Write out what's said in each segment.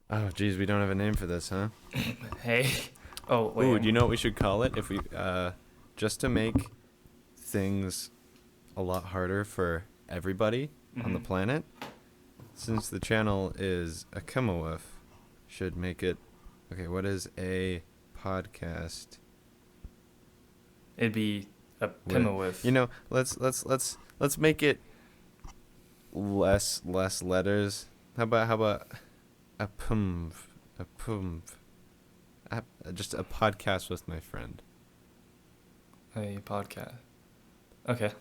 Oh, geez, we don't have a name for this, huh? Hey. Oh, wait. Ooh, do you know what we should call it? If we, just to make things a lot harder for everybody on the planet, since the channel is APWF, should make it. Okay, what is a podcast? It'd be a APWF. You know, let's make it less letters. How about a pumv, a pumv, just a podcast with my friend. A podcast. Okay.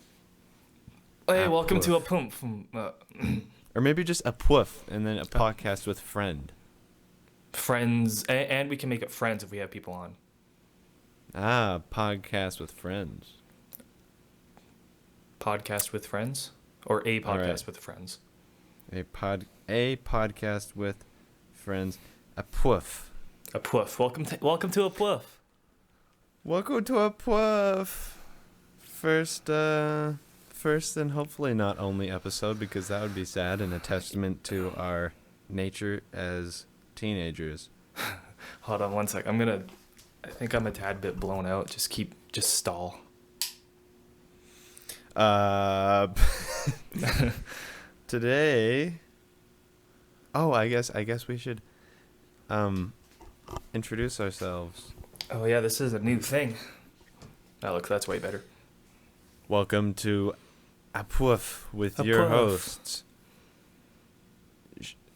Hey, welcome to a pump. Or maybe just a pwoof and then a podcast with friend. Friends, and we can make it friends if we have people on. Ah, podcast with friends. Podcast with friends, or a podcast right. with friends. A podcast with friends. A pwoof. A pwoof. Welcome to a pwoof. Welcome to a pwoof. First and hopefully not only episode, because that would be sad and a testament to our nature as teenagers. Hold on one sec. I think I'm a tad bit blown out. Just stall. Today. Oh, I guess we should introduce ourselves. Oh yeah, this is a new thing. Oh look, that's way better. Welcome to APWF with APWF. your hosts,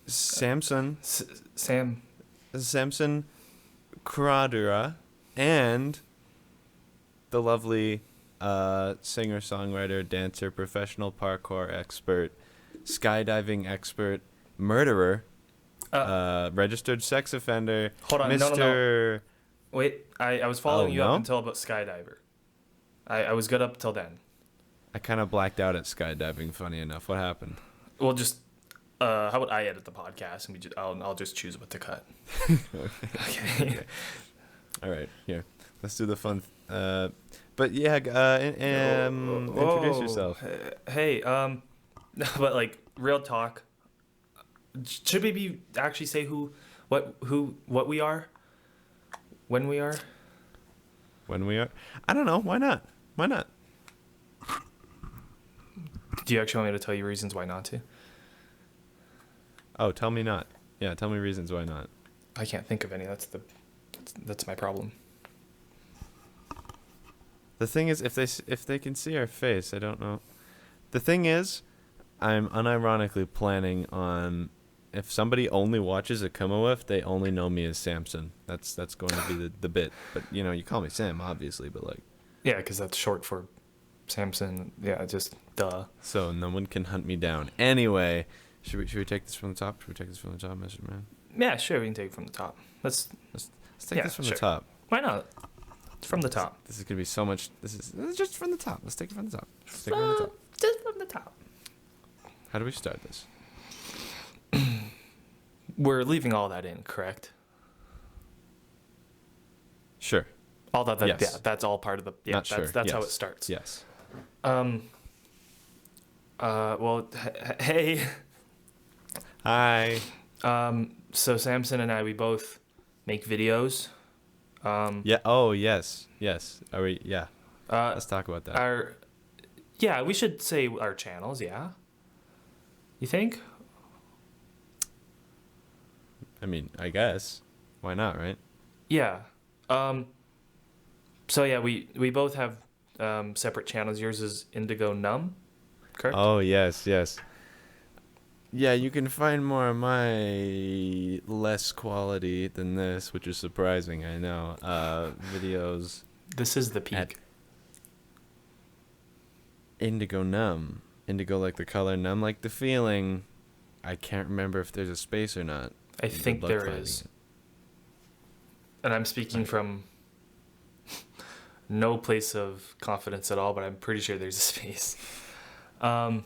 Samson Karadura, and the lovely singer-songwriter, dancer, professional parkour expert, skydiving expert, murderer, registered sex offender, Hold on, Mr. no. Wait, I was following you no? up until about skydiver. I was good up till then. I kind of blacked out at skydiving. Funny enough, what happened? Well, just how about I edit the podcast and I'll just choose what to cut. Okay. All right, here. Let's do the fun. But yeah, introduce yourself. Hey, but like real talk. Should we actually say what we are, when we are? When we are? I don't know. Why not? Why not? Do you actually want me to tell you reasons why not to? Oh, tell me not. Yeah, tell me reasons why not. I can't think of any. That's my problem. The thing is, if they can see our face, I don't know. The thing is, I'm unironically planning on, if somebody only watches a APWF, they only know me as Samson. That's going to be the bit. But you know, you call me Sam, obviously. But like, yeah, because that's short for Samson. Yeah, just duh. So no one can hunt me down. Anyway, should we take this from the top? Should we take this from the top, Mr. Man? Yeah, sure. We can take it from the top. Let's take this from the top. Why not? It's from the top. This is gonna be so much. This is just from the top. Let's take it from the top. Let's take it from the top. Just from the top. How do we start this? We're leaving all that in, correct? Sure. All that. Yes. Yeah, that's all part of the. Yeah, Not sure. That's Yes. how it starts. Yes. Well, hey. Hi. So Samson and I, we both make videos. Yeah. Oh, yes. Yes. Are we? Yeah. Let's talk about that. Yeah, we should say our channels. Yeah. You think? I mean, I guess. Why not, right? Yeah. So yeah, we both have separate channels. Yours is Indigo Numb, correct? Oh, yes. Yeah, you can find more of my less quality than this, which is surprising, I know. Videos. This is the peak. At Indigo Numb. Indigo like the color, numb like the feeling. I can't remember if there's a space or not. I think there is. And I'm speaking from no place of confidence at all, but I'm pretty sure there's a space. Yeah,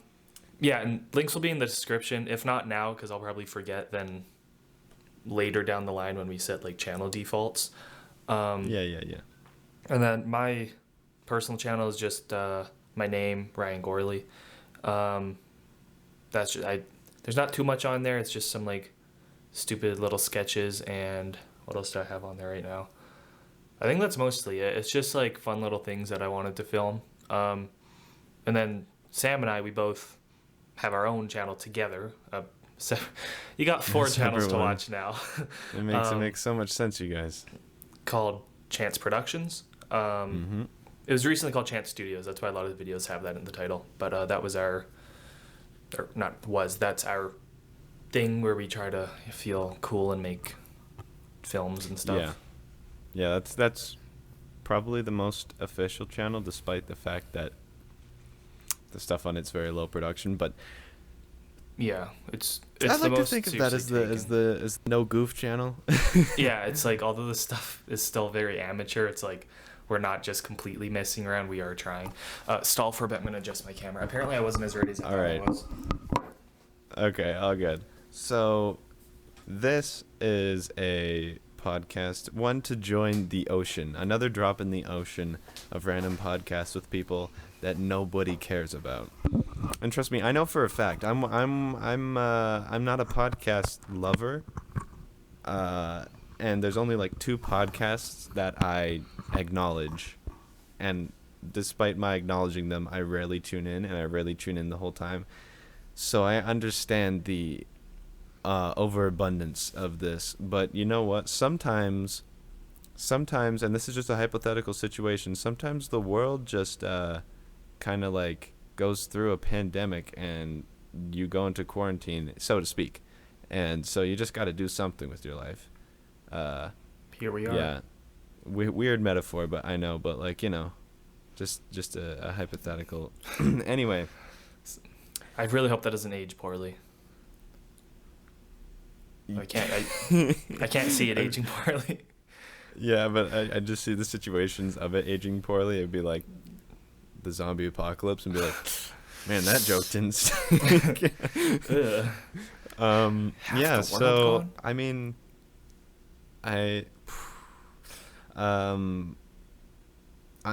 and links will be in the description. If not now, because I'll probably forget, then later down the line when we set like channel defaults. Yeah. And then my personal channel is just my name, Ryan Gorley. That's just, there's not too much on there. It's just some like stupid little sketches, and what else do I have on there right now? I think that's mostly it. It's just like fun little things that I wanted to film. And then Sam and I, we both have our own channel together. So you got 4 channels to watch now. It makes so much sense, you guys. Called Chance Productions. It was recently called Chance Studios. That's why a lot of the videos have that in the title. But that was that's our thing where we try to feel cool and make films and stuff. Yeah, that's probably the most official channel, despite the fact that the stuff on it's very low production. But yeah, it's I like the to most think of that as the no goof channel. Yeah, it's like although the stuff is still very amateur, it's like we're not just completely messing around. We are trying. Stall for a bit. I'm gonna adjust my camera. Apparently, I wasn't as ready as I thought I was. Okay, all good. So, this is a podcast, one to join the ocean, another drop in the ocean of random podcasts with people that nobody cares about. And trust me, I know for a fact, I'm not a podcast lover. And there's only like 2 podcasts that I acknowledge, and despite my acknowledging them, I rarely tune in, and I rarely tune in the whole time. So I understand the overabundance of this, but you know what? Sometimes, and this is just a hypothetical situation, sometimes the world just kind of like goes through a pandemic, and you go into quarantine, so to speak, and so you just got to do something with your life. Here we are. Yeah, weird metaphor, but I know. But like, you know, just a hypothetical. Anyway, I really hope that doesn't age poorly. I can't see it aging poorly. Yeah, but I just see the situations of it aging poorly. It'd be like the zombie apocalypse, and be like, man, that joke didn't stink. Yeah. So I mean, I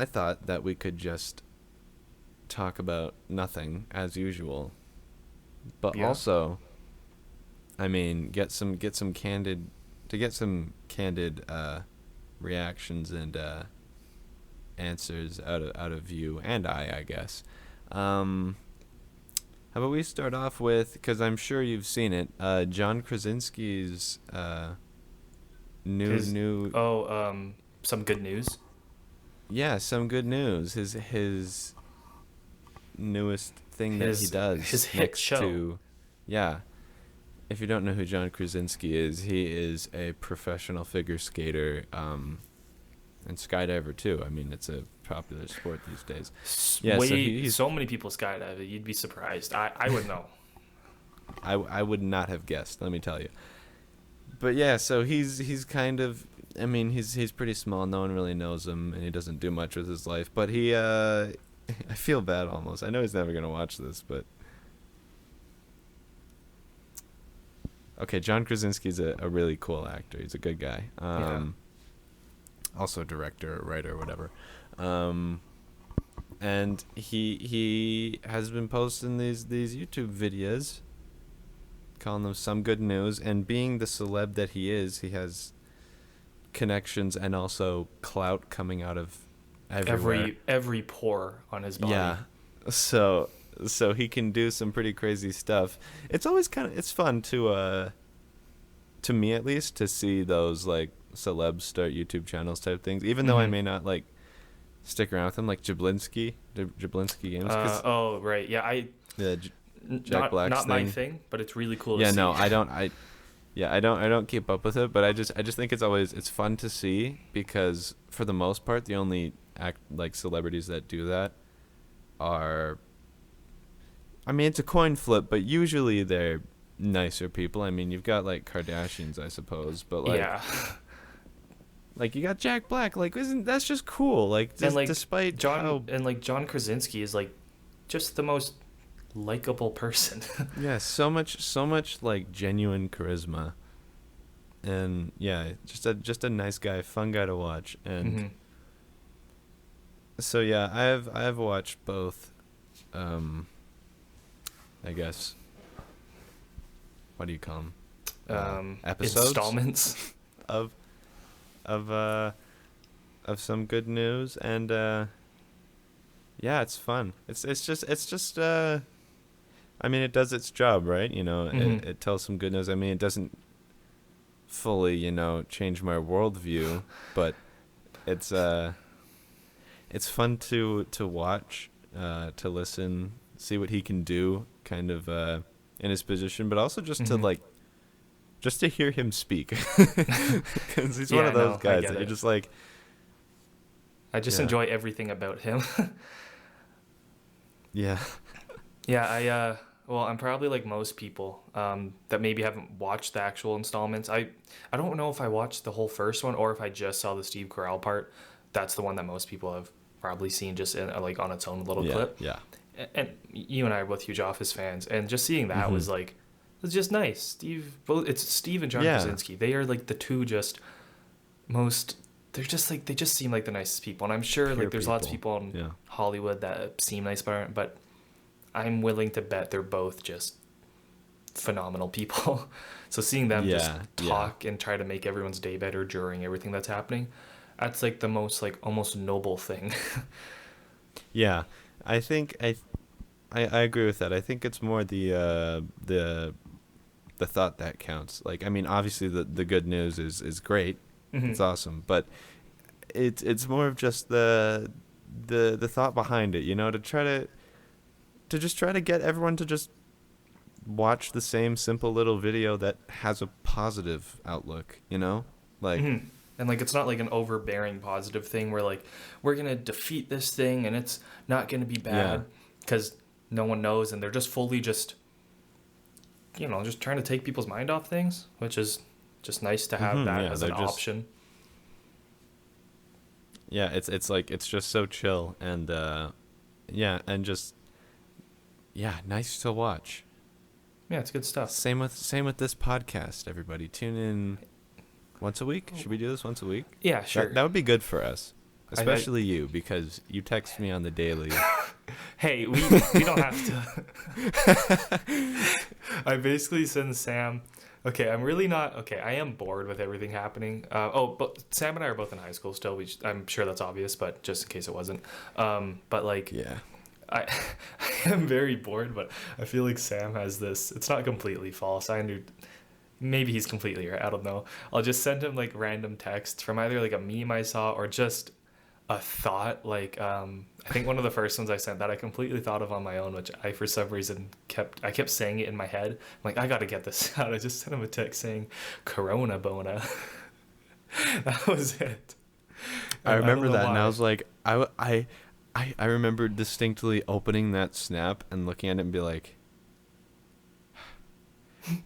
thought that we could just talk about nothing as usual, but also, I mean, get some candid reactions and answers out of you and I guess. How about we start off with, because I'm sure you've seen it, John Krasinski's some good news. Yeah, some good news. His newest thing that he does. His hit show. Yeah. If you don't know who John Krasinski is, he is a professional figure skater, and skydiver too. I mean, it's a popular sport these days. Yeah, so many people skydive. You'd be surprised. I would know. I would not have guessed. Let me tell you. But yeah, so he's kind of. I mean, he's pretty small. No one really knows him, and he doesn't do much with his life. But he, I feel bad almost. I know he's never gonna watch this, but. Okay, John Krasinski's a really cool actor. He's a good guy. Also a director, writer, whatever. And he has been posting these YouTube videos, calling them some good news. And being the celeb that he is, he has connections and also clout coming out of everywhere. Every pore on his body. Yeah. So he can do some pretty crazy stuff. It's always it's fun to me at least, to see those like celebs start YouTube channels type things, even though I may not like stick around with them, like Jablinski Games. Oh right, yeah, Jack Black's not my thing, but it's really cool to see. No, I don't keep up with it, but I just think it's fun to see, because for the most part the only celebrities that do that are, I mean, it's a coin flip, but usually they're nicer people. I mean, you've got like Kardashians, I suppose, but like, yeah, like you got Jack Black. Like, that's just cool? Like, and like despite John Krasinski is like just the most likable person. Yeah, so much like genuine charisma, and yeah, just a nice guy, fun guy to watch, and so yeah, I have watched both. I guess. What do you call them? episodes installments of of some good news, and yeah, it's fun. It's just I mean, it does its job, right? You know, Mm-hmm. it tells some good news. I mean, it doesn't fully, change my worldview, but it's it's fun to watch, to listen, see what he can do, kind of in his position, but also just to Mm-hmm. just to hear him speak, because he's one Yeah, of those no, I guys get that you're it. just like, I just yeah, enjoy everything about him. yeah, Yeah, well, I'm probably like most people that maybe haven't watched the actual installments. I don't know if I watched the whole first one or if I just saw the Steve Carell part. That's the one that most people have probably seen just in like on its own little yeah, clip. yeah. And you and I are both huge Office fans, and just seeing that Hmm. was like, it's just nice. It's Steve and John Yeah, Krasinski. They are like the two just most. They're just like they just seem like the nicest people, and I'm sure pure like there's lots of people. people in Yeah. Hollywood that seem nice, but aren't. But I'm willing to bet they're both just phenomenal people. So seeing them just Yeah, yeah, talk and try to make everyone's day better during everything that's happening, that's like the most like almost noble thing. yeah. I think I agree with that. I think it's more the thought that counts. Like, I mean, obviously the good news is great. Hmm. It's awesome, but it's more of just the thought behind it, to try to just try to get everyone to just watch the same simple little video that has a positive outlook. Like, Hmm. And like it's not like an overbearing positive thing where like we're gonna defeat this thing and it's not gonna be yeah. bad because no one knows and they're just fully just just trying to take people's mind off things, which is just nice to have that Yeah, as they're an just option. yeah, it's like it's just so chill, and yeah, and just yeah, nice to watch. Yeah, it's good stuff. Same with this podcast, everybody. Tune in once a week. Should we do this once a week? Yeah, That sure. that would be good for us. I Especially you, because you text me on the daily. Hey, we don't have to. I basically send Sam. Okay, I'm really not. Okay, I am bored with everything happening. But Sam and I are both in high school still. I'm sure that's obvious, but just in case it wasn't. But like, Yeah. I, I am very bored, but I feel like Sam has this. It's not completely false. Maybe he's completely right. I don't know. I'll just send him like random texts from either like a meme I saw or just a thought. Like I think one of the first ones I sent that I completely thought of on my own, which I for some reason kept saying it in my head. I'm like, I gotta get this out. I just sent him a text saying Corona Bona. That was it. I And I don't remember know that, and I why. was like, I remember distinctly opening that snap and looking at it and be like,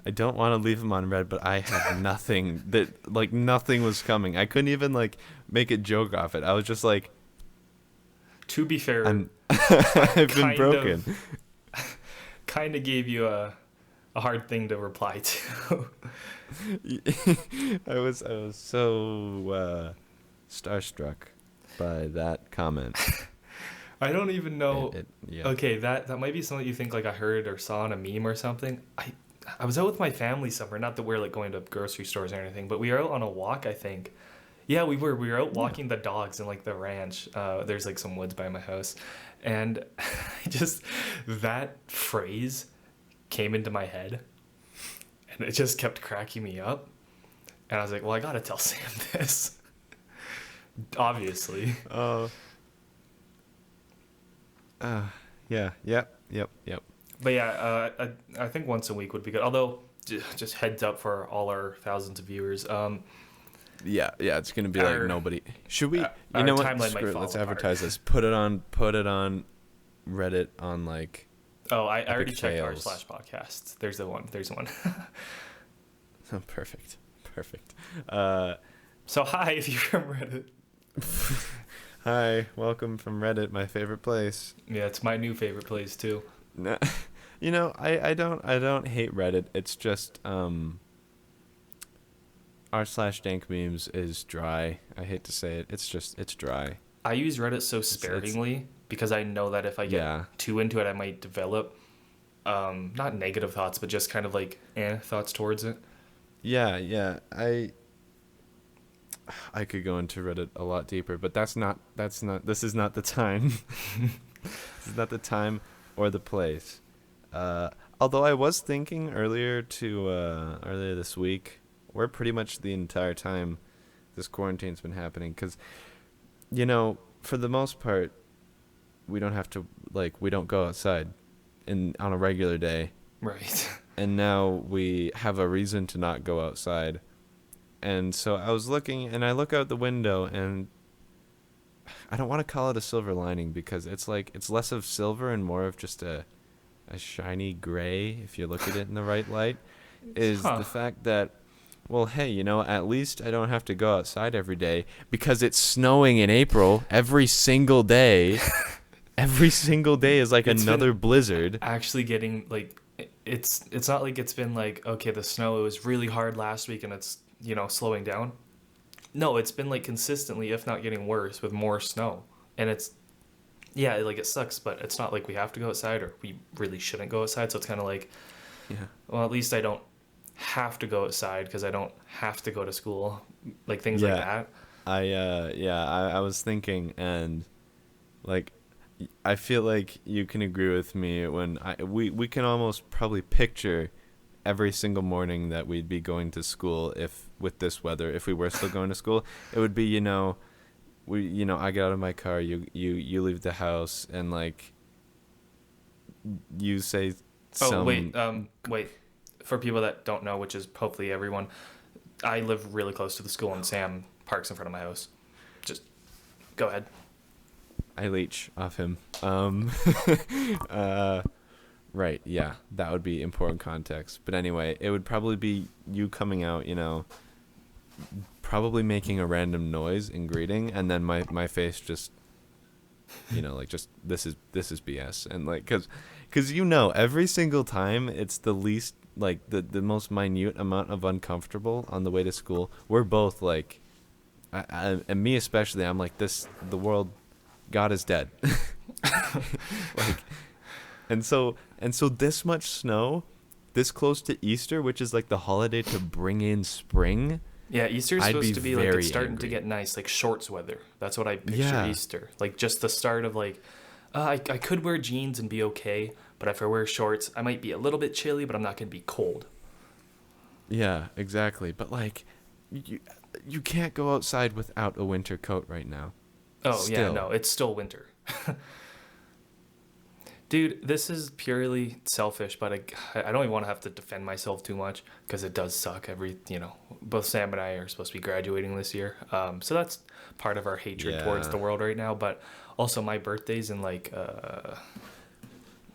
I don't want to leave him on red, but I have nothing nothing was coming. I couldn't even like make a joke off it. I was just like, To be fair, I'm I I've been kind broken. of kind of gave you a hard thing to reply to. I was so starstruck by that comment. I don't even know. Yeah. Okay, that might be something you think like I heard or saw in a meme or something. I was out with my family somewhere. Not that we're like going to grocery stores or anything, but we were out on a walk. I think. Yeah, we were. We were out Yeah. walking the dogs in like the ranch. There's like some woods by my house, and just that phrase came into my head, and it just kept cracking me up. And I was like, well, I gotta tell Sam this. Obviously. Oh. Yeah. Yep. But yeah, I think once a week would be good. Although, just heads up for all our thousands of viewers. Yeah. It's gonna be like Our nobody. Should we? our You know what? timeline might Screw it. fall Let's apart. advertise this. Put it on Reddit on like Oh, I already epic checked fails. r/podcasts. There's the one. There's one. Perfect. So hi, if you're from Reddit. Hi, welcome from Reddit, my favorite place. Yeah, it's my new favorite place too. No, I don't hate Reddit. It's just r/dank memes is dry. I hate to say it. It's dry. I use Reddit so It's sparingly because I know that if I get yeah. too into it, I might develop not negative thoughts, but just kind of like thoughts towards it. Yeah. I could go into Reddit a lot deeper, but this is not the time. This is not the time or the place. Although I was thinking earlier this week, or pretty much the entire time this quarantine's been happening, because, for the most part, we don't have to, we don't go outside on a regular day. Right. And now we have a reason to not go outside. And so I was looking, and I look out the window, and I don't want to call it a silver lining, because it's less of silver and more of just a shiny gray, if you look at it in the right light, is the fact that, well, hey, at least I don't have to go outside every day, because it's snowing in April every single day. Every single day is like another blizzard. Actually getting, it's not like it's been like, okay, the snow, it was really hard last week and it's, slowing down. No, it's been consistently, if not getting worse, with more snow. And it's, yeah, it sucks, but it's not like we have to go outside or we really shouldn't go outside. So it's kind of well, at least I don't have to go outside because I don't have to go to school, things like that. I was thinking, and I feel like you can agree with me when we can almost probably picture every single morning that we'd be going to school with this weather. If we were still going to school, it would be, I get out of my car, you leave the house, and you say some. Oh, wait. For people that don't know, which is hopefully everyone, I live really close to the school, and Sam parks in front of my house. Just go ahead. I leech off him. Right, yeah, that would be important context. But anyway, it would probably be you coming out, probably making a random noise in greeting, and then my face just, just this is BS, and because every single time it's the least, the most minute amount of uncomfortable on the way to school. We're both and me especially, I'm the world, God is dead. And so this much snow, this close to Easter, which is the holiday to bring in spring. Yeah, Easter's supposed to be it's starting angry. to get nice, shorts weather. That's what I picture Easter. Just the start of I could wear jeans and be okay, but if I wear shorts, I might be a little bit chilly, but I'm not going to be cold. Yeah, exactly. But you can't go outside without a winter coat right now. Oh, still. Yeah, no, it's still winter. Dude, this is purely selfish, but I don't even want to have to defend myself too much because it does suck. Both Sam and I are supposed to be graduating this year. So that's part of our hatred towards the world right now. But also my birthday's in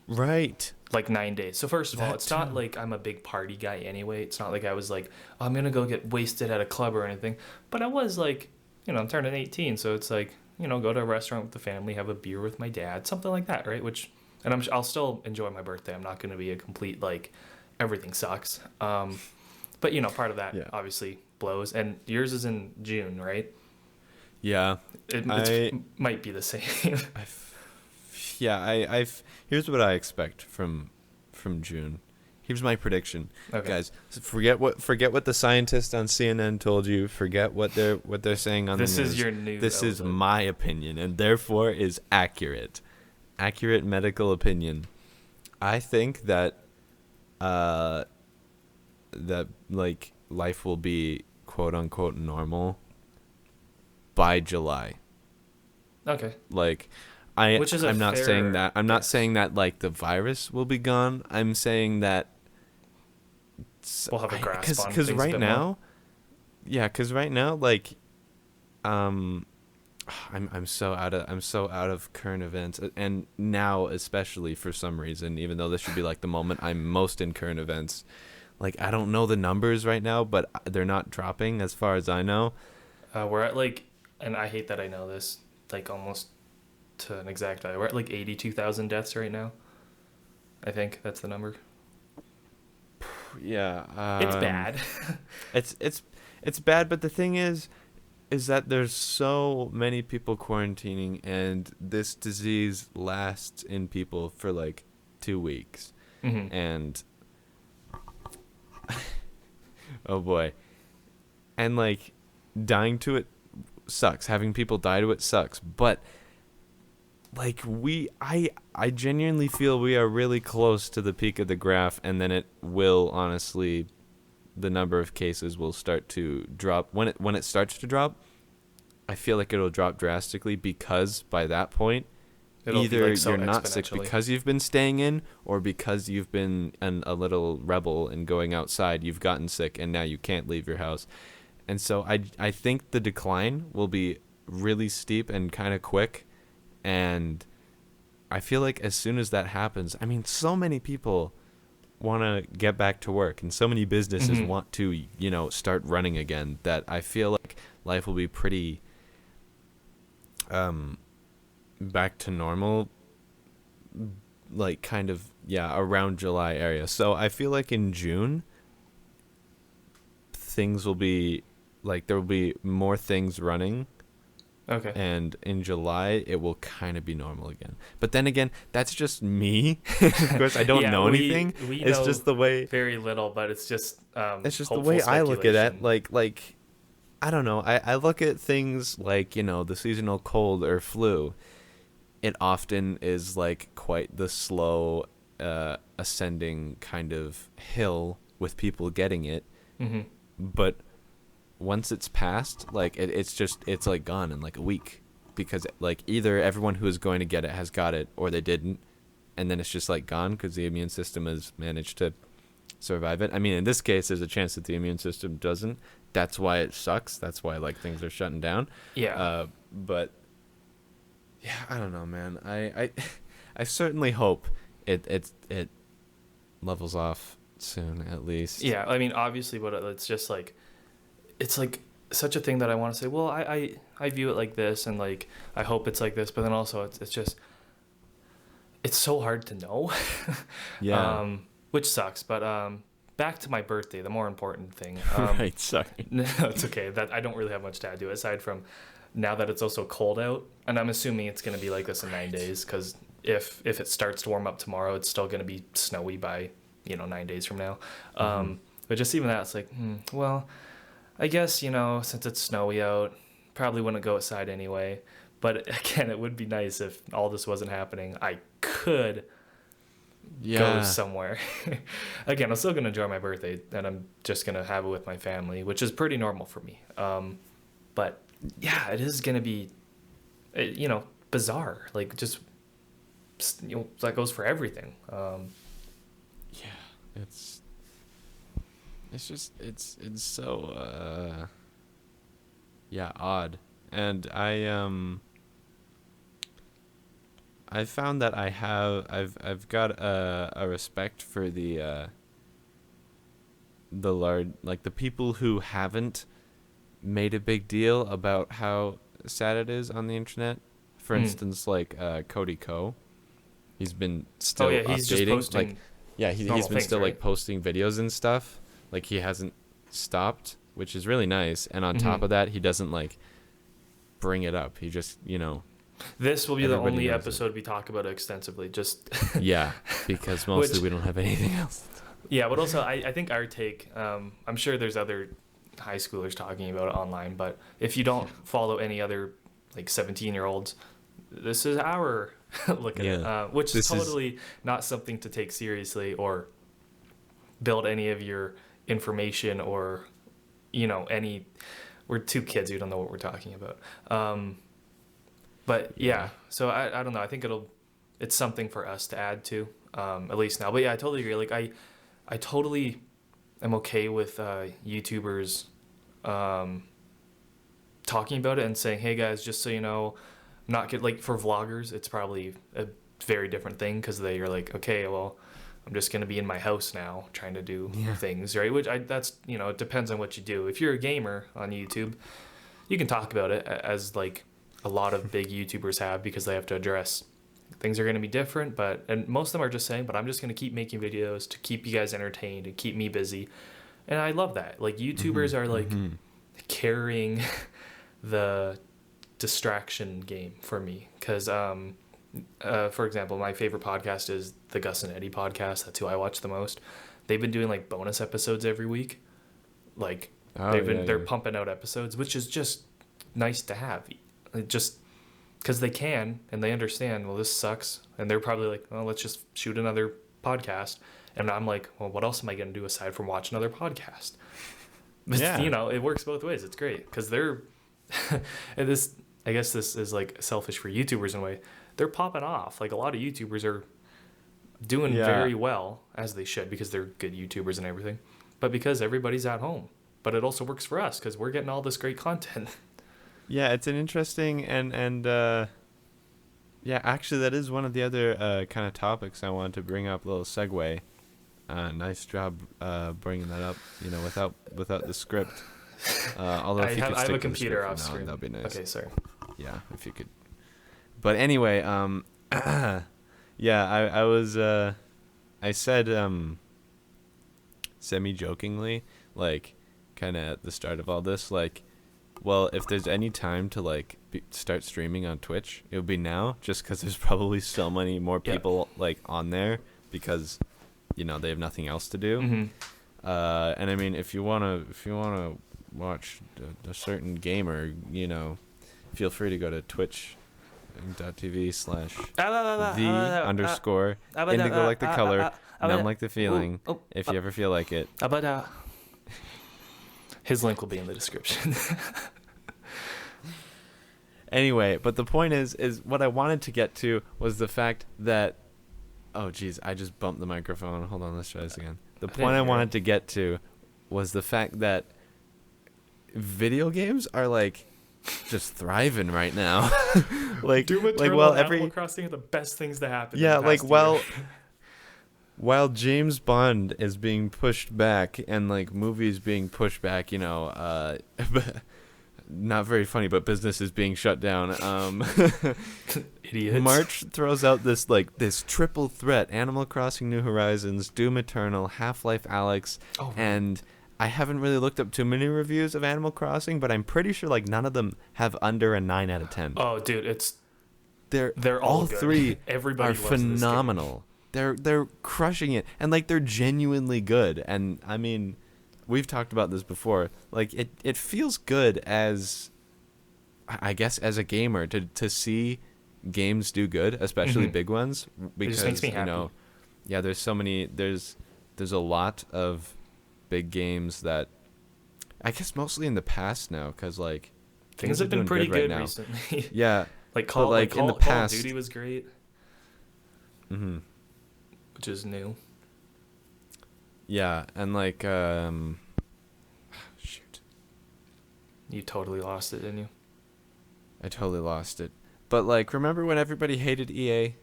right. 9 days. So first of all, it's not like I'm a big party guy anyway. It's not like I was I'm going to go get wasted at a club or anything. But I was I'm turning 18. So it's go to a restaurant with the family, have a beer with my dad, something like that, right? And I'll still enjoy my birthday. I'm not going to be a complete, everything sucks. But, part of that obviously blows. And yours is in June, right? Yeah. It might be the same. Here's what I expect from June. Here's my prediction. Okay. Guys, forget what the scientist on CNN told you. Forget what they're saying on the news. This is your new This is my opinion, and therefore is accurate medical opinion. I think that life will be quote unquote normal by July. Okay. I'm not saying that. I'm not saying that the virus will be gone. I'm saying that we'll have a grasp on because right now, I'm so out of current events, and now especially for some reason, even though this should be the moment I'm most in current events, I don't know the numbers right now, but they're not dropping as far as I know. We're at and I hate that I know this, almost to an exact value. We're at 82,000 deaths right now. I think that's the number. Yeah. It's bad. it's bad, but the thing is that there's so many people quarantining, and this disease lasts in people for 2 weeks. Mm-hmm. And Oh boy. And like dying to it sucks. Having people die to it sucks. But like I genuinely feel we are really close to the peak of the graph, and then it will honestly, the number of cases will start to drop. When it starts to drop, I feel like it'll drop drastically, because by that point, It'll be either like so you're not sick exponentially. because you've been staying in, or because you've been a little rebel and going outside, you've gotten sick and now you can't leave your house. And so I think the decline will be really steep and kind of quick. And I feel like as soon as that happens, I mean, so many people want to get back to work, and so many businesses Mhm. want to, start running again, that I feel like life will be pretty back to normal, like kind of, yeah, around July area. So I feel like in June things will be like, there will be more things running, Okay. and in July it will kind of be normal again. But then again, that's just me. Of course, I don't Yeah, know anything. we It's know just the way very little, but it's just the way hopeful I look at it. speculation. Like I don't know. I look at things like, the seasonal cold or flu. It often is like quite the slow ascending kind of hill with people getting it. Hmm. But once it's passed, like it's like gone in like a week, because like either everyone who is going to get it has got it, or they didn't, and then it's just like gone because the immune system has managed to survive it. I mean, in this case, there's a chance that the immune system doesn't. That's why it sucks. That's why like things are shutting down. Yeah. But yeah, I don't know, man. I certainly hope it levels off soon, at least. Yeah, I mean, obviously, but it's just like, it's like such a thing that I want to say, well, I view it like this, and like, I hope it's like this, but then also it's just, it's so hard to know. Yeah. Which sucks, but back to my birthday, the more important thing. Right. Sorry. No, it's okay. That I don't really have much to add to it, aside from now that it's also cold out, and I'm assuming it's going to be like this in 9 days, because if it starts to warm up tomorrow, it's still going to be snowy by 9 days from now. Mm-hmm. But just even that, it's like, well, I guess since it's snowy out, probably wouldn't go outside anyway. But again, it would be nice if all this wasn't happening. I could go Yeah. somewhere. Again, I'm still gonna enjoy my birthday, and I'm just gonna have it with my family, which is pretty normal for me. But yeah, it is gonna be, bizarre. Like, just that goes for everything. Yeah. It's so yeah, odd. And I found that I've got a respect for the large, like the people who haven't made a big deal about how sad it is on the internet. For Mm. instance, like Cody Ko, he's been Oh still yeah, he's just updating, posting like, yeah, he's normal been things, still right? like posting videos and stuff. Like, he hasn't stopped, which is really nice. And on top Mhm. of that, he doesn't like bring it up. He just, This will be the everybody only knows it. episode we talk about it extensively. Just Yeah, because mostly Which- we don't have anything else. yeah, but also I think our take. I'm sure there's other high schoolers talking about it online, but if you don't follow any other like 17-year-olds, this is our look at it, Yeah. which is This is- totally not something to take seriously or build any of your information or any. We're two kids who don't know what we're talking about. But yeah, so I don't know. I think it's something for us to add to, at least now. But yeah, I totally agree. Like I totally am okay with YouTubers talking about it and saying, hey guys, just so you know, not get like, for vloggers, it's probably a very different thing, because you're like, okay, well, I'm just gonna be in my house now trying to do Yeah. things, right? Which that's it depends on what you do. If you're a gamer on YouTube, you can talk about it as like a lot of big YouTubers have, because they have to address things are going to be different, and most of them are just saying, but I'm just going to keep making videos to keep you guys entertained and keep me busy. And I love that. Like, YouTubers are like carrying the distraction game for me, because for example, my favorite podcast is the Gus and Eddie podcast. That's who I watch the most. They've been doing like bonus episodes every week, Like Oh, they're yeah. pumping out episodes, which is just nice to have. It just because they can and they understand. Well, this sucks, and they're probably like, well, let's just shoot another podcast. And I'm like, well, what else am I gonna do aside from watch another podcast? Yeah. You know, it works both ways. It's great because they're and this. I guess this is like selfish for YouTubers in a way. They're popping off. Like a lot of YouTubers are doing Yeah. very well, as they should, because they're good YouTubers and everything. But because everybody's at home. But it also works for us because we're getting all this great content. Yeah, it's an interesting and yeah, actually that is one of the other kind of topics I wanted to bring up. A little segue. Nice job bringing that up. You know, without the script. Although if you could I have stick a to the computer script off for now, screen. that'd be nice. Okay, sorry. Yeah, if you could. But anyway, yeah, I was I said semi-jokingly, like kind of at the start of all this, like, well, if there's any time to like start streaming on Twitch, it would be now, just because there's probably so many more people like on there because, you know, they have nothing else to do. Mm-hmm. And I mean, if you wanna watch a certain gamer, you know, feel free to go to twitch.tv/the_indigo like the color, numb like the feeling, if you ever feel like it. His link will be in the description. Anyway, but the point is what I wanted to get to was the fact that, oh geez, I just bumped the microphone. Hold on, let's try this again. The point I wanted to get to was the fact that video games are like just thriving right now. like Doom Eternal like well and every Animal Crossing are the best things to happen. yeah in the like past well year. while James Bond is being pushed back and like movies being pushed back, you know, not very funny, but business is being shut down. Idiots. March throws out this triple threat: Animal Crossing New Horizons, Doom Eternal, Half-Life Alyx, and I haven't really looked up too many reviews of Animal Crossing, but I'm pretty sure like none of them have under a 9 out of 10. Oh, dude, They're all all good. three Everybody are loves this game. phenomenal. They're crushing it, and like they're genuinely good. And I mean, we've talked about this before. Like it feels good as, I guess, as a gamer to see games do good, especially big ones, because just makes me happy. you know, yeah, there's so many. There's a lot of big games that I guess mostly in the past now, because like Things are have been doing pretty right good now. recently. Yeah, like but, like, in the Call past- of Duty was great, which is new. yeah, and like shoot, You totally lost it, didn't you? I totally lost it. But like, remember when everybody hated EA?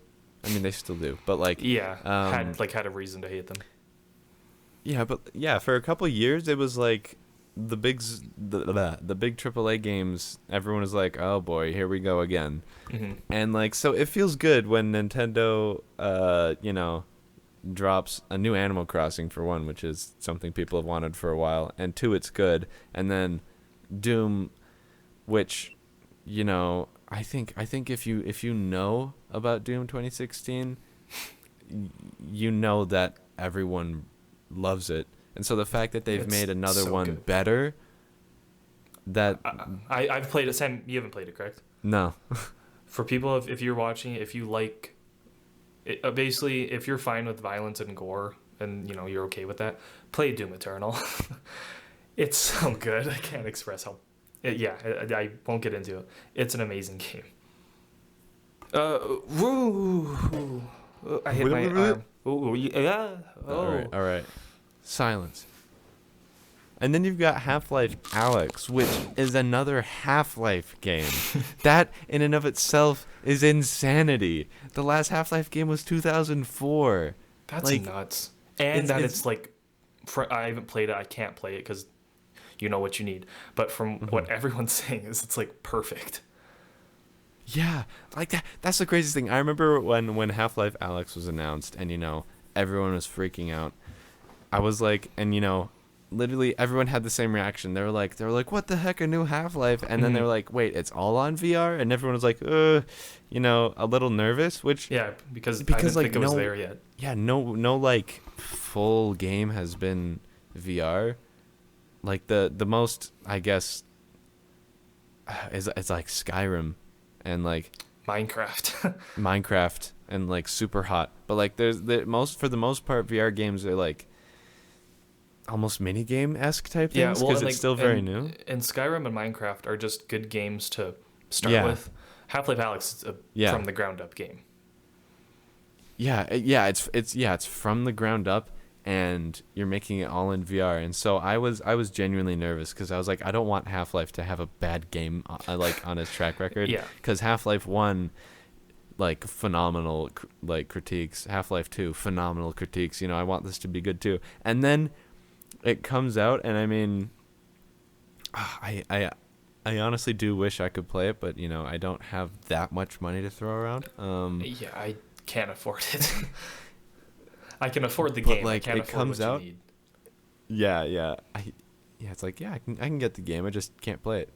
I mean, they still do, but like, Yeah, um, had a reason to hate them. yeah, but yeah, for a couple years it was like the big AAA games. Everyone was like, "Oh boy, here we go again," and like, so it feels good when Nintendo, you know, drops a new Animal Crossing for one, which is something people have wanted for a while, and two, it's good, and then Doom, which, you know, I think if you know about Doom 2016, you know that everyone loves it, and so the fact that they've It's made another so one good. better, that I've played it. Sam, you haven't played it, correct? no, For people, if you're watching it, if you like, it, basically, if you're fine with violence and gore, and you know you're okay with that, play Doom Eternal. It's so good. I can't express how. I won't get into it. It's an amazing game. Woo! I hit my arm. Ooh, yeah. Oh. all right, silence. And then you've got Half-Life Alyx, which is another Half-Life game. That, in and of itself, is insanity. The last Half-Life game was 2004. That's like, nuts. And it's like, I haven't played it. I can't play it because you know what you need. But from what everyone's saying is it's like perfect. Yeah, like that's the craziest thing. I remember when Half-Life Alyx was announced, and you know, everyone was freaking out. I was like, and you know, literally everyone had the same reaction. They were like, what the heck, a new Half-Life? And then they were like, wait, it's all on VR? And everyone was like, you know, a little nervous, which Yeah, because I because didn't like think it was no, there yet. yeah, no like full game has been VR. like the most, I guess, is it's like Skyrim and like Minecraft and like super hot. But like there's for the most part VR games are like almost mini game-esque type Yeah, things well, because and it's like still very new. and Skyrim and Minecraft are just good games to start Yeah. with. Half-Life Alyx is a Yeah. from the ground up game. It's from the ground up, and you're making it all in VR. And so I was genuinely nervous because I was like, I don't want Half-Life to have a bad game like on its track record. Yeah. Because Half-Life 1, like phenomenal like critiques. Half-Life 2, phenomenal critiques. I want this to be good too. And then it comes out, and I mean, I honestly do wish I could play it, but I don't have that much money to throw around. Yeah, I can't afford it. I can afford the But, game. like, I can't it afford comes what out- you need. Yeah. It's like, I can get the game. I just can't play it.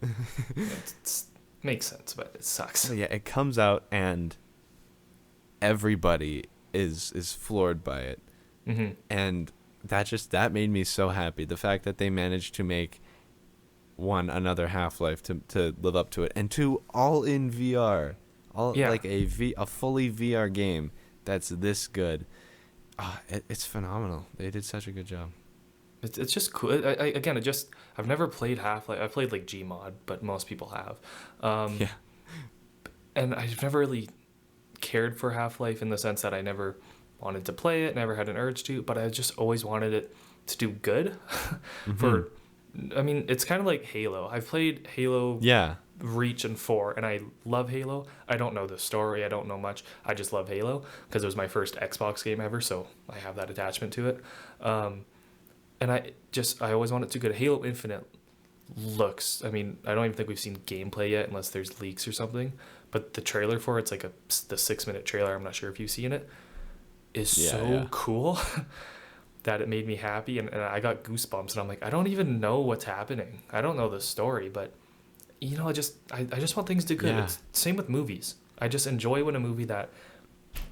It makes sense, but it sucks. So yeah, it comes out, and everybody is floored by it, Mm-hmm. and that made me so happy. The fact that they managed to make another Half-Life to live up to it, and two, all in VR, like a fully VR game that's this good. It's phenomenal. They did such a good job. It's just cool. I've never played Half-Life. I've played like Gmod, but most people have. Yeah. And I've never really cared for Half-Life in the sense that I never wanted to play it, never had an urge to, but I just always wanted it to do good. It's kind of like Halo. I've played Halo Reach and 4, and I love Halo. I don't know the story. I don't know much. I just love Halo because it was my first Xbox game ever, so I have that attachment to it. And I always want it to go to Halo Infinite. I don't even think we've seen gameplay yet unless there's leaks or something. But the trailer for it's like the 6-minute trailer. I'm not sure if you've seen it. Is cool that it made me happy, and I got goosebumps. And I'm like, I don't even know what's happening. I don't know the story, but I just want things to go good. Yeah. It's same with movies. I just enjoy when a movie that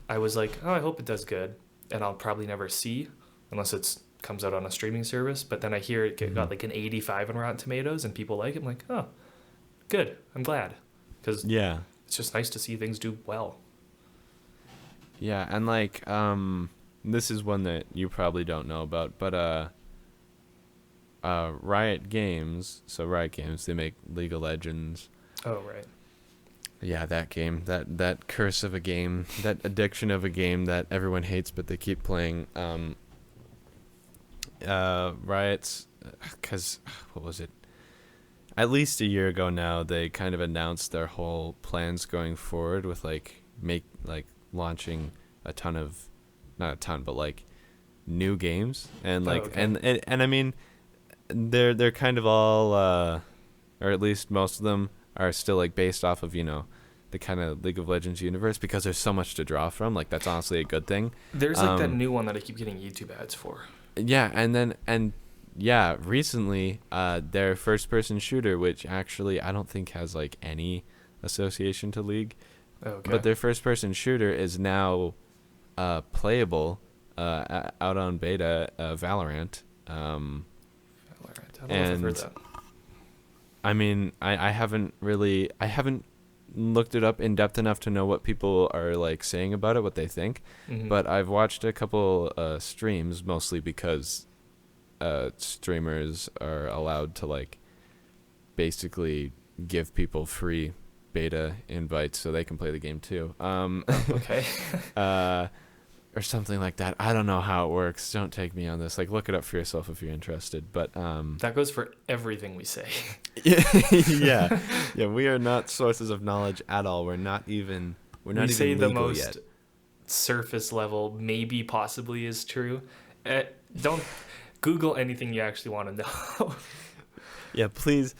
I was like, oh, I hope it does good, and I'll probably never see unless it's comes out on a streaming service, but then I hear it got like an 85 on Rotten Tomatoes and people like it. I'm like, oh, good. I'm glad, because it's just nice to see things do well. Yeah, and like this is one that you probably don't know about, but Riot Games, they make League of Legends. Oh, right. Yeah, that game, that curse of a game, that addiction of a game that everyone hates but they keep playing. Riot's, because what was it? At least a year ago now, they kind of announced their whole plans going forward with launching not a ton, but like new games, and and I mean, they're kind of all, or at least most of them are still like based off of the kind of League of Legends universe, because there's so much to draw from. Like, that's honestly a good thing. There's like that new one that I keep getting YouTube ads for. Yeah, and recently, their first-person shooter, which actually I don't think has like any association to League, but their first-person shooter is now playable out on beta, Valorant. Valorant. I don't know if I've heard that. I mean, I haven't looked it up in depth enough to know what people are like saying about it, what they think. But I've watched a couple streams, mostly because streamers are allowed to like basically give people free beta invites so they can play the game too. Okay. Or something like that. I don't know how it works. Don't take me on this. Like, look it up for yourself if you're interested. But that goes for everything we say. yeah. We are not sources of knowledge at all. We're not even say legal the most yet. Surface level, maybe possibly is true. Don't Google anything you actually want to know. Yeah, please.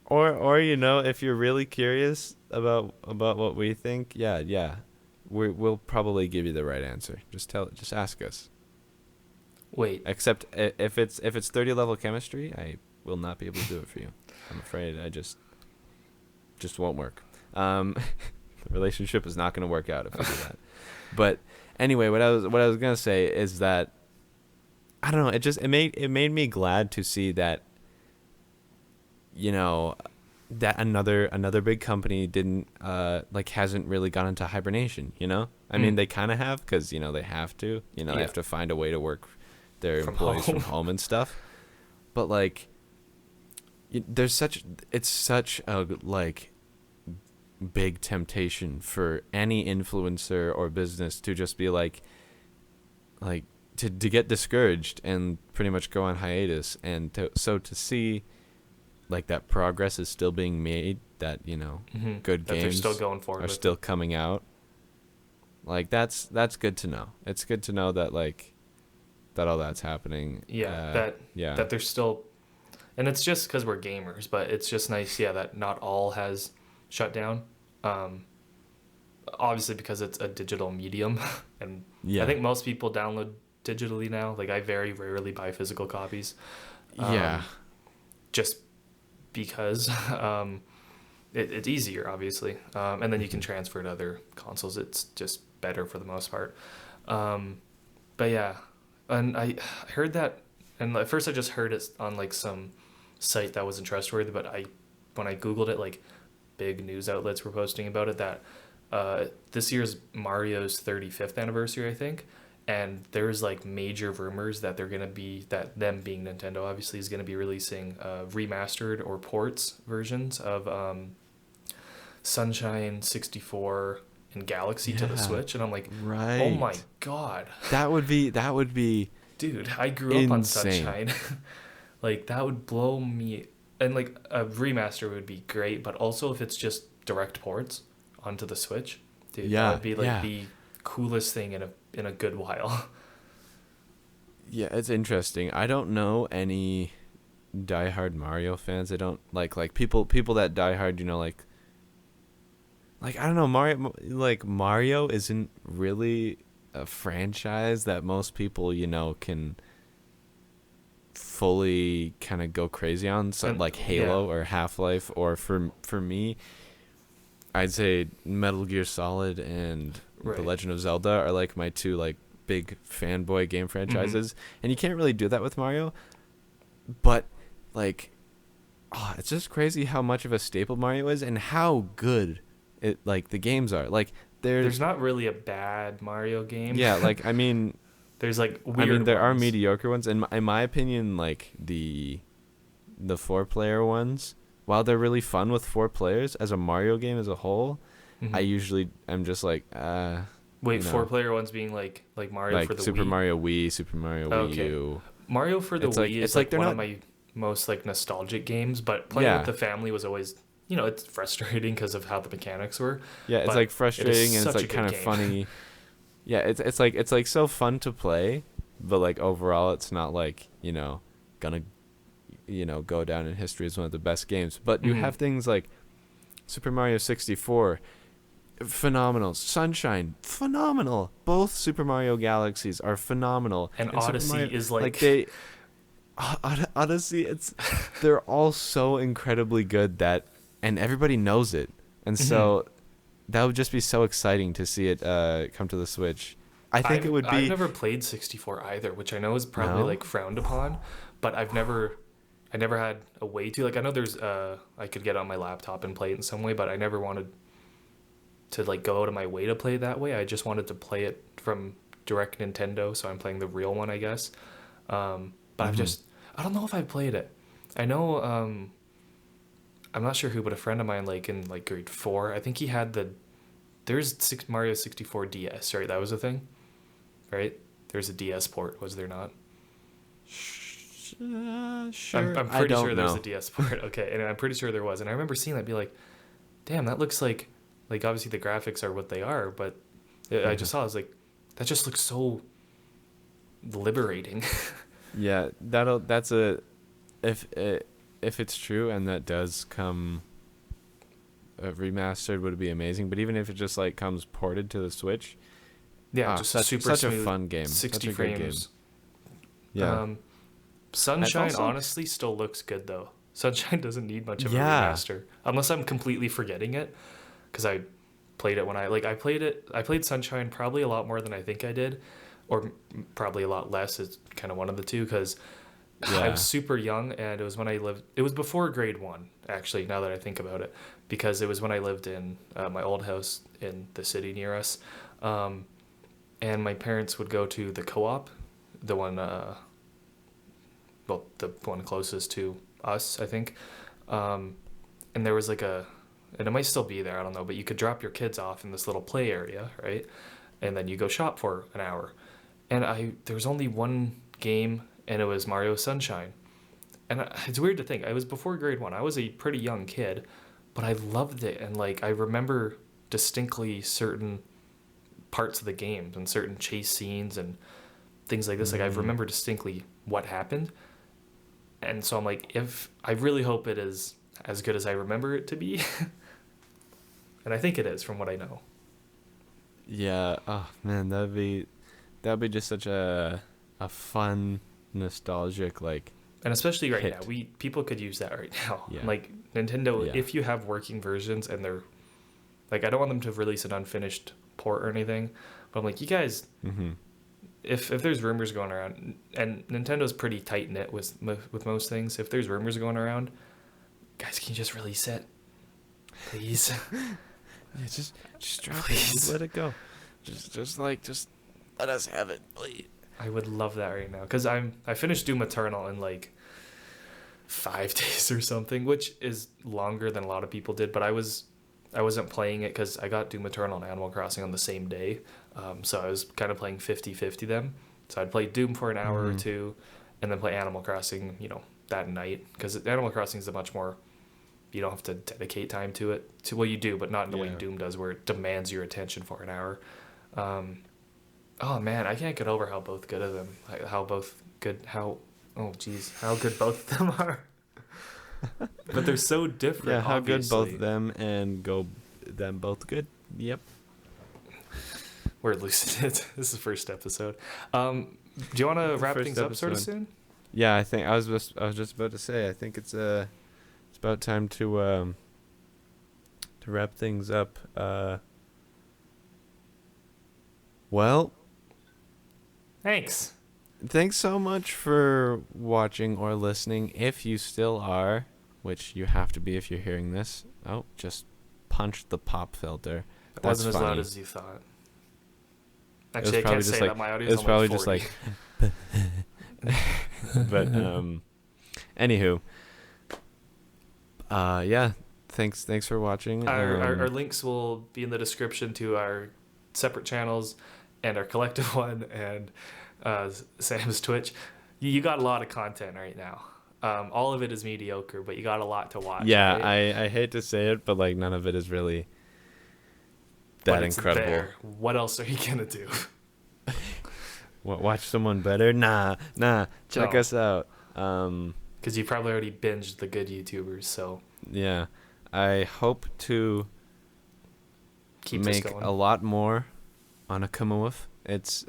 Or if you're really curious about what we think, we'll probably give you the right answer. Just ask us. Wait. Except if it's 30 level chemistry, I will not be able to do it for you. I'm afraid I just won't work. The relationship is not going to work out if I do that. But anyway, what I was gonna say is that I don't know. It made me glad to see that you know, that another big company didn't like hasn't really gone into hibernation, you know? I mean, they kind of have, because you know they have to, you know, they have to find a way to work their From employees home. from home and stuff. But like it's such a like big temptation for any influencer or business to just be like to get discouraged and pretty much go on hiatus, and to see like that progress is still being made, that you know good that they're games still going forward are with still it. coming out. Like that's good to know. It's good to know that like that all that's happening. Yeah, Yeah. that they're still, and it's just because we're gamers, but it's just nice, yeah, that not all has shut down. Um, Obviously because it's a digital medium, and I Yeah. think most people download digitally now. Like I very rarely buy physical copies, Yeah. just because it's easier, obviously, and then you can transfer to other consoles. It's just better for the most part. But yeah, and I heard that, and at first I just heard it on like some site that wasn't trustworthy, but when I googled it, like big news outlets were posting about it, that this year's Mario's 35th anniversary, I think, and there's like major rumors that that them being Nintendo obviously is gonna be releasing remastered or ports versions of Sunshine 64 and Galaxy to the Yeah. Switch, and I'm like, oh my Right. god, That would be dude, I grew up on insane. Sunshine. Like that would blow me. And like a remaster would be great, but also if it's just direct ports onto the Switch, dude, that Yeah. would be like Yeah. the coolest thing in a good while. Yeah, it's interesting. I don't know any diehard Mario fans. I don't like people that diehard, you know, like I don't know, Mario isn't really a franchise that most people, you know, can fully kind of go crazy on. So And like yeah, Halo or Half-Life, or for me, I'd say Metal Gear Solid and The right. Legend of Zelda are like my two like big fanboy game Mm-hmm. franchises. And you can't really do that with Mario, but like it's just crazy how much of a staple Mario is and how good it like the games are. Like they're There's not really a bad Mario game. yeah, like There's like I mean weird there are ones. mediocre ones, and in my opinion, like the four player ones, while they're really fun with four players as a Mario game as a whole, I Mm-hmm. usually I'm just like Wait, you four know, player ones being like Mario for like the Super Wii. Mario Wii, Super Mario Wii Okay, U. Mario for the Wii is It's like like they're one of not my most like nostalgic games, but playing with yeah. the family was always, you know, it's frustrating because of how the mechanics were, Yeah, it's like but it is frustrating and it's such a like good kind of game. funny. Yeah, it's like so fun to play, but like overall it's not like, you know, gonna you know, go down in history as one of the best games. But you Hmm. have things like Super Mario 64, phenomenal. Sunshine, phenomenal. Both Super Mario Galaxies are phenomenal. And And Super Odyssey Mario is like like, they Odyssey, it's they're all so incredibly good that and everybody knows it. And mhm. so that would just be so exciting to see it come to the Switch. I think it would I've be never played 64 either, which I know is probably no. like frowned upon, but I never had a way to, like, I know there's I could get on my laptop and play it in some way, but I never wanted to like go out of my way to play it that way. I just wanted to play it from direct Nintendo, so I'm playing the real one, I guess. But Mhm. I don't know if I played it. I know I'm not sure who, but a friend of mine, like in like grade 4, I think he had Mario 64 DS, right? That was a thing, right? There's a DS port, was there not? Sure. I'm I pretty don't sure there's a know. DS port. Okay, and I'm pretty sure there was. And I remember seeing that, be damn, that looks like obviously the graphics are what they are, but I Mhm. just saw, I was like, that just looks so liberating. Yeah, that's a if it if it's true and that does come remastered would be amazing. But even if it just like comes ported to the Switch, Yeah, just super such a smooth, fun game, such 60 a good game. frames. Yeah, Um, I've Sunshine also honestly still looks good though. Sunshine doesn't need much of a yeah. remaster unless I'm completely forgetting it, because I played it when I played Sunshine probably a lot more than I think I did, or probably a lot less. It's kind of one of the two, because I was super young, and it was when it was before grade 1, actually, now that I think about it, because it was when I lived in my old house in the city near us. Um, and my parents would go to the co-op, the one, well, the one closest to us, I think. And there was like and it might still be there, I don't know, but you could drop your kids off in this little play area, right? And then you go shop for an hour. And there was only one game, and it was Mario Sunshine. And it's weird to think, I was before grade 1. I was a pretty young kid, but I loved it. And like, I remember distinctly certain parts of the game and certain chase scenes and things like this. Like, I remember distinctly what happened. And so I'm like, if I really hope it is as good as I remember it to be. And I think it is, from what I know. Yeah. Oh man, that'd be just such a fun, nostalgic like. And especially right hit. now, people could use that right now. Yeah. Like Nintendo, Yeah. if you have working versions and they're like, I don't want them to release an unfinished port or anything, but I'm like, you guys, if there's rumors going around, and Nintendo's pretty tight knit with most things, if there's rumors going around, guys, can you just release it, please? Yeah, just drop Please. it. Just let it go. Just let us have it, please. I would love that right now, because I finished Doom Eternal in like 5 days or something, which is longer than a lot of people did. But I wasn't playing it because I got Doom Eternal and Animal Crossing on the same day, so I was kind of playing 50-50 them. So I'd play Doom for an hour or two, and then play Animal Crossing, that night, because Animal Crossing is a much more, you don't have to dedicate time to it. Well, you do, but not in the way Doom does, where it demands your attention for an hour. Oh man, I can't get over how good both of them are. But they're so different. Yeah, how obviously. good both of them and them both good. Yep. We're losing it. This is the first episode. Do you want to wrap things up sort of soon? Yeah, I think I was just about to say. I think it's about time to wrap things up. Well, thanks so much for watching or listening. If you still are, which you have to be if you're hearing this. Oh, just punched the pop filter. It That's wasn't funny. as loud as you thought. Actually, I can't say like, that. My audio's it was probably just 40. like. But anywho, yeah. Thanks for watching. Our links will be in the description to our separate channels and our collective one, and Sam's Twitch. You got a lot of content right now. All of it is mediocre, but you got a lot to watch. Yeah, right? I hate to say it, but like none of it is really that incredible. There. What else are you gonna do? Watch someone better? Nah. Check us out. Because you probably already binged the good YouTubers, so yeah. I hope to keep make this going. a lot more on APWF. It's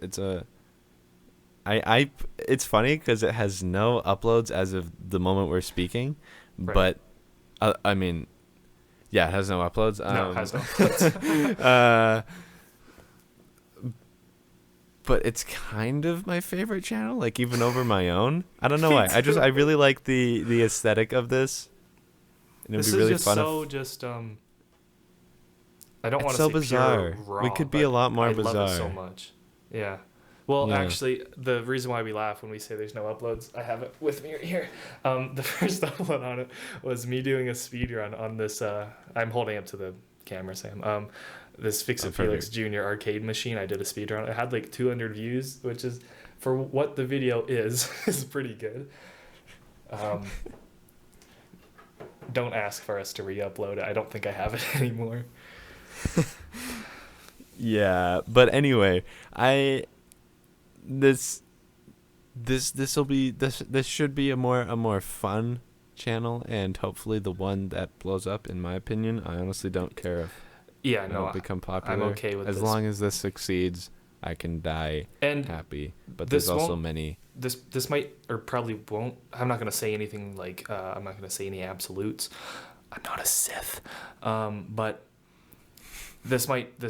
funny because it has no uploads as of the moment we're speaking, right. But I mean, yeah, it has no uploads. No, it has no uploads. But it's kind of my favorite channel, like even over my own. I don't know why. I really like the aesthetic of this. And it'd this be really is just fun so if, just I don't want it's to so say bizarre. pure raw, We could be a lot more I bizarre. love it so much. Yeah. Well, Yeah. actually, the reason why we laugh when we say there's no uploads, I have it with me right here. The first upload on it was me doing a speed run on this. I'm holding up to the camera, Sam. This Fix It Felix Jr. arcade machine. I did a speed run. It had like 200 views, which is, for what the video is pretty good. Don't ask for us to re-upload it. I don't think I have it anymore. Yeah, but anyway, this should be a more fun channel, and hopefully the one that blows up. In my opinion, I honestly don't care if it won't become popular. I'm okay with as this. long as this succeeds. I can die happy. But there's also many. This might or probably won't. I'm not gonna say anything like I'm not gonna say any absolutes. I'm not a Sith. But this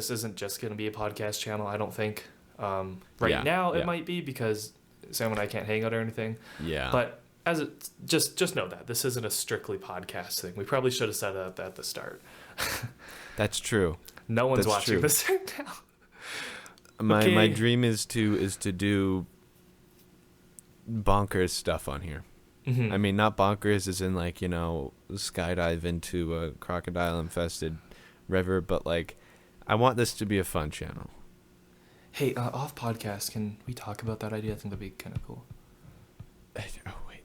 isn't just gonna be a podcast channel. I don't think. Now it might be because Sam and I can't hang out or anything. Yeah. But as it just know that this isn't a strictly podcast thing. We probably should have said that at the start. That's true. No one's That's watching true. this right now. My dream is to do bonkers stuff on here. Mm-hmm. I mean, not bonkers as in like, skydive into a crocodile infested river, but like I want this to be a fun channel. Hey, off podcast, can we talk about that idea? I think that'd be kind of cool. Oh wait.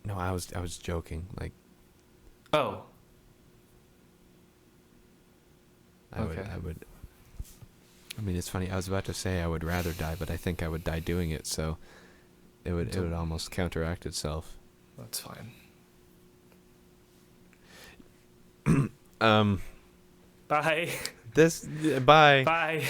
No, I was joking. Like Oh. I would I mean, it's funny. I was about to say I would rather die, but I think I would die doing it, so it would almost counteract itself. That's fine. Bye. Bye. Bye. Bye.